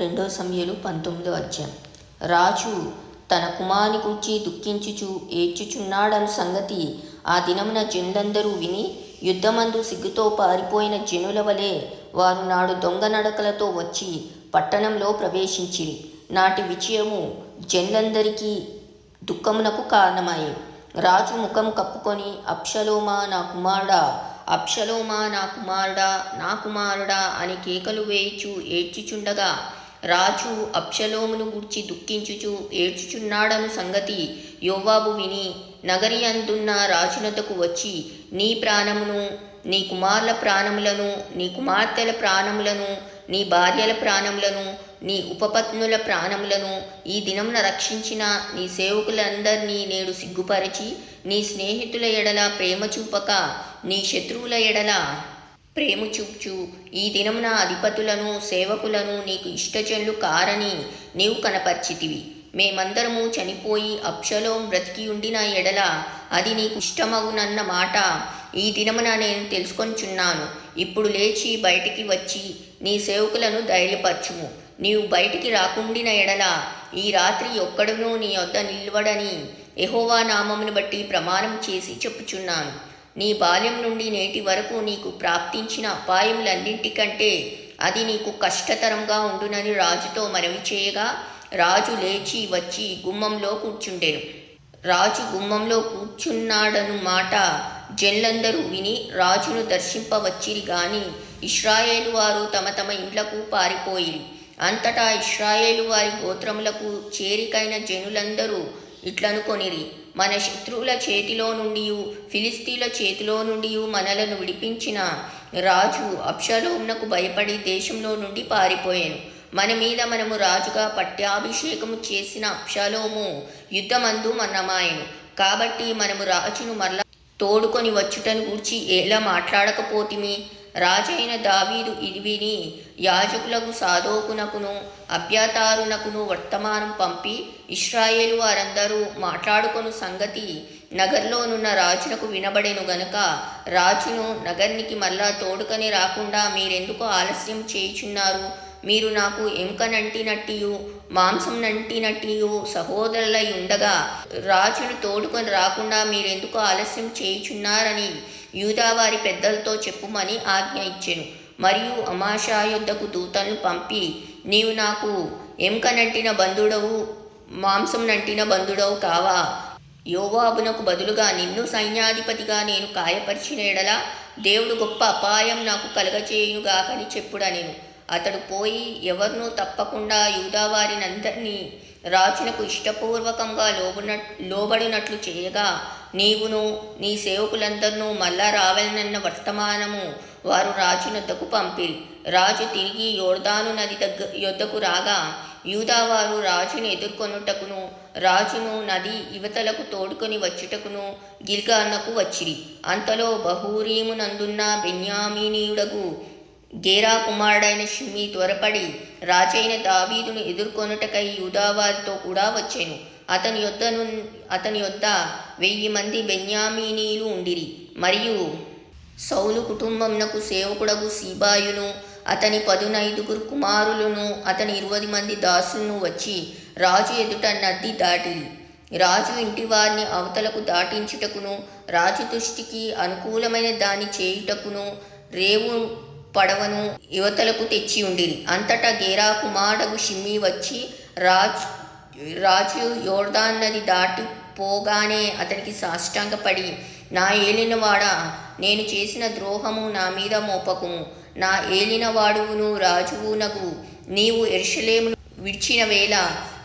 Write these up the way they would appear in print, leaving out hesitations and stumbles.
రెండో సమూయేలు 19వ అధ్యాయం. రాజు తన కుమారుని గూర్చి దుఃఖించుచు ఏడ్చుచున్నాడను సంగతి ఆ దినమున జనులందరూ విని, యుద్ధమందు సిగ్గుతో పారిపోయిన జనుల వలె వారు నాడు దొంగ నడకలతో వచ్చి పట్టణంలో ప్రవేశించిరి. నాటి విజయము జనులందరికీ దుఃఖమునకు కారణమాయే. రాజు ముఖం కప్పుకొని, అబ్షలోమా నా కుమారుడా, అబ్షలోమా నా కుమారుడా, నా కుమారుడా అని కేకలు వేయుచు ఏడ్చుచుండగా, రాజు అబ్షలోమును గూర్చి దుఃఖించుచు ఏడ్చుచున్నాడను సంగతి యోవాబు విని, నగరి అందున్న రాజునొద్దకు వచ్చి, నీ ప్రాణమును, నీ కుమారుల ప్రాణములను, నీ కుమార్తెల ప్రాణములను, నీ భార్యల ప్రాణములను, నీ ఉపపత్నుల ప్రాణములను ఈ దినమున రక్షించిన నీ సేవకులందరినీ నేడు సిగ్గుపరచి, నీ స్నేహితుల ఎడల ప్రేమ చూపక నీ శత్రువుల ఎడల ప్రేమ చూపుచు ఈ దినమున అధిపతులను సేవకులను నీకు ఇష్టజనులు కారని నీవు కనపరిచితివి. మేమందరము చనిపోయి అబ్షలోము బ్రతికి ఉండిన ఎడల అది నీకు ఇష్టమగునన్న మాట ఈ దినమున నేను తెలుసుకొనిచున్నాను. ఇప్పుడు లేచి బయటికి వచ్చి నీ సేవకులను ధైర్యపరచుము. నీవు బయటికి రాకుండిన ఎడల ఈ రాత్రి ఒక్కడునూ నీ వద్ద నిల్వడని యెహోవా నామమును బట్టి ప్రమాణం చేసి చెప్పుచున్నాను. నీ బాల్యం నుండి నేటి వరకు నీకు ప్రాప్తించిన అపాయములన్నింటికంటే అది నీకు కష్టతరంగా ఉండునని రాజుతో మనవి చేయగా, రాజు లేచి వచ్చి గుమ్మంలో కూర్చుండెను. రాజు గుమ్మంలో కూర్చున్నాడను మాట జనులందరూ విని రాజును దర్శింపవచ్చిరి గాని ఇశ్రాయేలు వారు తమ తమ ఇండ్లకు పారిపోయిరి. అంతటా ఇశ్రాయేలు వారి గోత్రములకు చేరికైన జనులందరూ ఇట్లనుకొనిరి, మన శత్రువుల చేతిలో నుండి ఫిలిస్తీన్ల చేతిలో నుండి మనలను విడిపించిన రాజు అబ్షలోమునకు భయపడి దేశంలో నుండి పారిపోయాను. మన మీద మనము రాజుగా పట్టాభిషేకము చేసిన అబ్షలోము యుద్ధమందు మరణమాయెను. కాబట్టి మనము రాజును మరలా తోడుకొని వచ్చుటను గూర్చి ఎలా మాట్లాడకపోతిమి? రాజైన దావీదు ఇది విని యాజకులకు సాదోకునకును అబ్యాతారునకును వర్తమానం పంపి, ఇశ్రాయేలు వారందరూ మాట్లాడుకొను సంగతి నగర్లోనున్న రాజునకు వినబడెను గనుక రాజును నగర్నికి మళ్ళా తోడుకొని రాకుండా మీరెందుకు ఆలస్యం చేయుచున్నారు? మీరు నాకు ఎముక నంటినట్టియు మాంసం నంటినట్టియు సహోదరులై ఉండగా రాజును తోడుకొని రాకుండా మీరెందుకు ఆలస్యం చేయుచున్నారని యూదావారి పెద్దలతో చెప్పుమని ఆజ్ఞ ఇచ్చెను. మరియు అమాషా యొద్దకు దూతలను పంపి, నీవు నాకు ఎముక నంటిన బంధుడవు మాంసం నంటిన బంధుడవు కావా? యోవాబునకు బదులుగా నిన్ను సైన్యాధిపతిగా నేను కాయపరిచిన ఎడల దేవుడు గొప్ప అపాయం నాకు కలగచేయునుగాకని చెప్పుడనెను. అతడు పోయి ఎవరినూ తప్పకుండా యూదావారినందరినీ రాజునకు ఇష్టపూర్వకంగా లోబడినట్లు చేయగా, నీవును నీ సేవకులందరినూ మళ్ళా రావాలనన్న వర్తమానము వారు రాజునొద్దకు పంపిరి. రాజు తిరిగి యోర్దాను నది యొద్దకు రాగా యూదావారు రాజును ఎదుర్కొనుటకును రాజును నది యువతలకు తోడుకొని వచ్చుటకును గిల్గాలునకు వచ్చిరి. అంతలో బహూరీమునందున్న బెన్యామీనీయుడగు గేరా కుమారుడైన షిమ్మీ త్వరపడి రాజైన దావీదును ఎదుర్కొనుటకై యూదావారితో కూడా వచ్చెను. అతని యొద్ద 1000 మంది బెన్యామీనీయులు ఉండిరి. మరియు సౌలు కుటుంబమునకు సేవకుడగు సీబాయును అతని 15 కుమారులను అతని 20 మంది దాసులను వచ్చి రాజు ఎదుట నది దాటిరి. రాజు ఇంటి వారిని అవతలకు దాటించుటకును రాజు దృష్టికి అనుకూలమైన దాన్ని చేయుటకును రేవు పడవను యువతలకు తెచ్చి ఉండిరి. అంతటా గేరా కుమారుడగు షిమ్మీ వచ్చి రాజు యోర్దాను నది దాటిపోగానే అతనికి సాష్టాంగపడి, నా ఏలినవాడా, నేను చేసిన ద్రోహము నా మీద మోపకుము. నా ఏలినవాడువును రాజువునగు నీవు యెరూషలేమును విడిచిన వేళ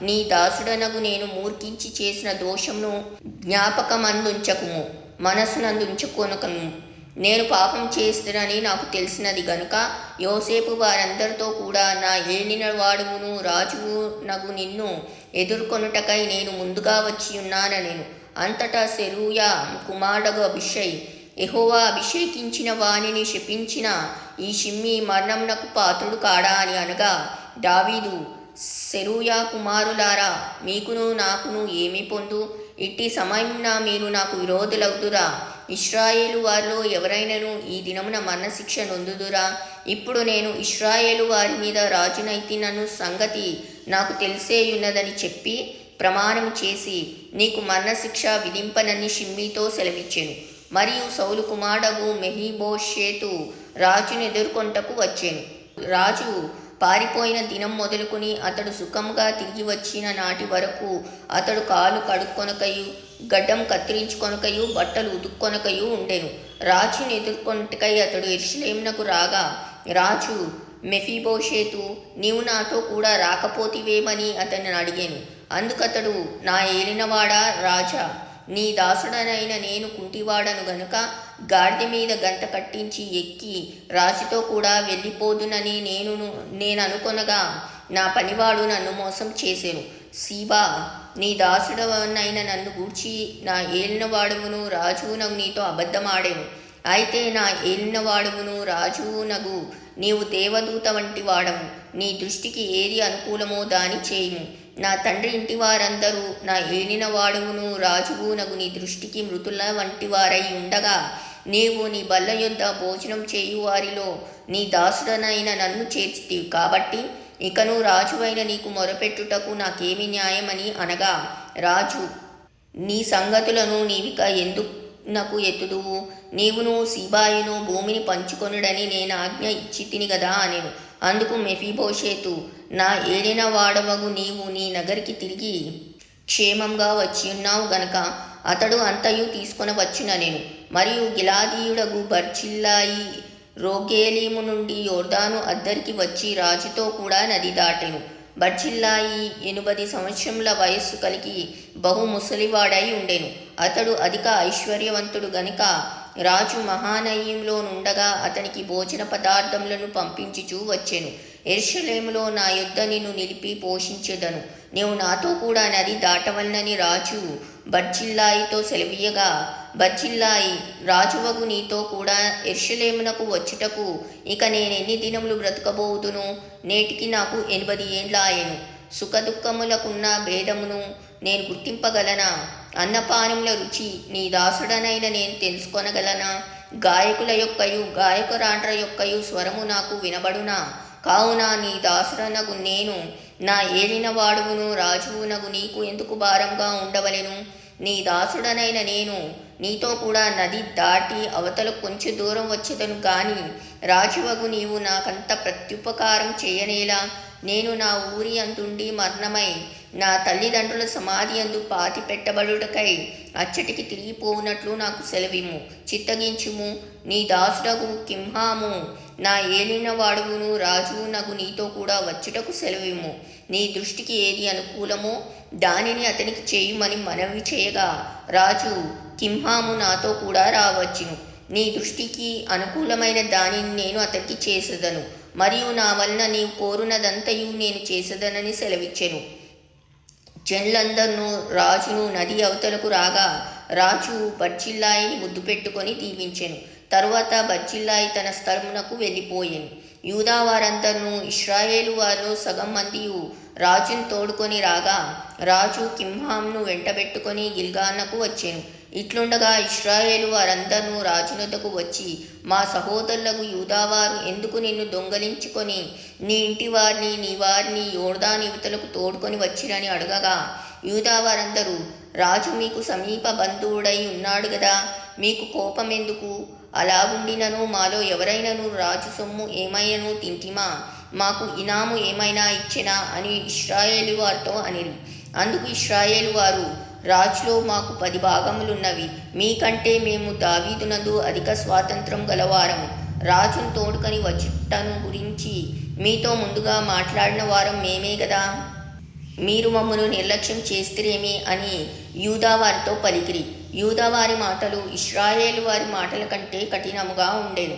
నీ దాసుడనగు నేను మూర్ఖించి చేసిన దోషమును జ్ఞాపకమందుంచకుము, మనస్సునందుంచుకొనకము. నేను పాపం చేస్తునని నాకు తెలిసినది గనుక యోసేపు వారందరితో కూడా నా ఏలినవాడువును రాజువునగు నిన్ను ఎదుర్కొనుటకై నేను ముందుగా వచ్చి ఉన్నానెను. అంతటా సెరూయా కుమారుడగు అబీషై, యెహోవా అభిషేకించిన వానిని శపించిన ఈ షిమ్మీ మరణమునకు పాత్రుడు కాడా అని అనగా, దావీదు, సెరూయా కుమారులారా, మీకును నాకును ఏమి పొందు? ఇట్టి సమయమున మీరు నాకు విరోధులవుదురా? ఇశ్రాయేలు వారిలో ఎవరైనాను ఈ దినమున మరణశిక్ష నొందుదురా? ఇప్పుడు నేను ఇశ్రాయేలు వారి మీద రాజునైతినను సంగతి నాకు తెలిసేయున్నదని చెప్పి ప్రమాణం చేసి నీకు మరణశిక్ష విధింపనని షిమ్మీతో సెలవిచ్చెను. మరియు సౌలు కుమారుడగు మెఫీబోషెతు రాజును ఎదుర్కొంటకు వచ్చెను. రాజు పారిపోయిన దినం మొదలుకొని అతడు సుఖంగా తిరిగి వచ్చిన నాటి వరకు అతడు కాలు కడుక్కొనకయు గడ్డం కత్తిరించుకొనకయు బట్టలు ఉతుక్కొనకయు ఉండెను. రాజును ఎదుర్కొంటకై అతడు యెరూషలేమునకు రాగా రాజు మెఫీబోషెతు నీవు నాతో కూడా రాకపోతివేమని అతన్ని అడిగాను. అందుకతడు నా ఏలినవాడా రాజా, నీ దాసుడనైన నేను కుంటివాడను గనుక గాడిద మీద గంట కట్టించి ఎక్కి రాజుతో కూడా వెళ్ళిపోదునని నేను అనుకొనగా నా పనివాడు నన్ను మోసం చేసెను. సీబా, నీ దాసుడనైన నన్ను గూర్చి నా ఏలినవాడువును రాజువునగు నీతో అబద్ధమాడెను. అయితే నా ఏలినవాడువును రాజువునగు నీవు దేవదూత వంటి వాడవు. నీ దృష్టికి ఏది అనుకూలమో దాని చేయుము. నా తండ్రి ఇంటి వారందరూ నా ఏలినవాడువును రాజువునగు నీ దృష్టికి మృతుల వంటి వారై ఉండగా నీవు నీ బల్ల యొద్ద భోజనం చేయు వారిలో నీ దాసుడనైన నన్ను చేర్చితివి. కాబట్టి ఇకను రాజువైన నీకు మొరపెట్టుటకు నాకేమి న్యాయమని అనగా రాజు నీ సంగతులను నీవిక ఎందుకు ఎత్తుదువు? నీవును సీబాయును భూమిని పంచుకొనుడని నేను ఆజ్ఞ ఇచ్చి తిని గదా అనెను. అందుకు మెఫీబోషెతు నా ఏలిన వాడవగు నీవు నీ నగరికి తిరిగి క్షేమంగా వచ్చి ఉన్నావు గనక అతడు అంతయు తీసుకొనవచ్చుననెను. మరియు గిలాదీయుడగు బర్జిల్లాయి రోగేలీము నుండి యోర్దాను అద్దరికి వచ్చి రాజుతో కూడా నది దాటెను. బర్జిల్లాయి 80 సంవత్సరముల వయస్సు కలిగి బహు ముసలివాడై ఉండెను. అతడు అధిక ఐశ్వర్యవంతుడు గనుక రాజు మహానయీంలో నుండగా అతనికి భోజన పదార్థములను పంపించుచూ వచ్చెను. యెరూషలేములో నా యొద్ద నిన్ను నిలిపి పోషించెదను. నీవు నాతో కూడా నది దాటవలనని రాజు బర్జిల్లాయితో సెలవీయగా బర్జిల్లాయి రాజువగు నీతో కూడా యెరూషలేమునకు వచ్చుటకు ఇక నేనెన్ని దినములు బ్రతకబోదును? నేటికి నాకు 80 ఏండ్ల ఆయెను. సుఖదుఖములకున్న భేదమును నేను గుర్తింపగలనా? అన్నపానముల రుచి నీ దాసుడనైన నేను తెలుసుకొనగలనా? గాయకుల యొక్కయు గాయకురాండ్ర యొక్కయు స్వరము నాకు వినబడునా? కావున నీ దాసుడనగు నేను నా ఏలినవాడువును రాజువునగు నీకు ఎందుకు భారంగా ఉండవలెను? నీ దాసుడనైన నేను నీతో కూడా నది దాటి అవతల కొంచెం దూరం వచ్చేదను గాని రాజువగు నీవు నాకంత ప్రత్యుపకారం చేయనేలా? నేను నా ఊరి అందుండి మరణమై నా తల్లిదండ్రుల సమాధి అందు పాతి పెట్టబడుటకై అచ్చటికి తిరిగిపోవునట్లు నాకు సెలవిమ్ము, చిత్తగించుము. నీ దాసుడగు కింహాము నా ఏలిన వాడువును రాజువునగు నీతో కూడా వచ్చుటకు సెలవిమ్ము. నీ దృష్టికి ఏది అనుకూలమో దానిని అతనికి చేయుమని మనవి చేయగా రాజు కింహాము నాతో కూడా రావచ్చును. నీ దృష్టికి అనుకూలమైన దానిని నేను అతనికి చేసేదను, మరియు నా వలన నీవు కోరునదంతయు నేను చేసేదనని సెలవిచ్చెను. జనులందరూ రాజును నది అవతలకు రాగా రాజు బర్జిల్లాయిని ముద్దు పెట్టుకొని దీవించెను. తరువాత బర్జిల్లాయి తన స్థలమునకు వెళ్ళిపోయెను. యూదా వారందరూ ఇశ్రాయేలు వారిలో సగం మందియు రాజును తోడుకొని రాగా రాజు కింహాంను వెంటబెట్టుకొని గిల్గాలునకు వచ్చెను. ఇట్లుండగా ఇశ్రాయేలు వారందరూ రాజునొద్దకు వచ్చి మా సహోదరులకు యూదావారు ఎందుకు నిన్ను దొంగలించుకొని నీ ఇంటి వారిని నీ వారిని యోర్దాను యువతలకు తోడుకొని వచ్చిరని అడగగా యూదావారందరూ రాజు మీకు సమీప బంధువుడై ఉన్నాడు గదా, మీకు కోపం ఎందుకు? అలాగుండినను మాలో ఎవరైనాను రాజు సొమ్ము ఏమైనను తింటిమా? మాకు ఇనాము ఏమైనా ఇచ్చెనా అని ఇశ్రాయేలు వారితో అనిరి. అందుకు ఇశ్రాయేలు వారు రాజులో మాకు 10 భాగములున్నవి, మీకంటే మేము దావీదునందు అధిక స్వాతంత్రం గలవారము. రాజును తోడుకొని వచ్చుటను గురించి మీతో ముందుగా మాట్లాడిన వారం మేమే గదా, మీరు మమ్మను నిర్లక్ష్యం చేస్తురేమి అని యూదా వారితో పలికిరి. యూదా వారి మాటలు ఇశ్రాయేలు వారి మాటల కంటే కఠినముగా ఉండెను.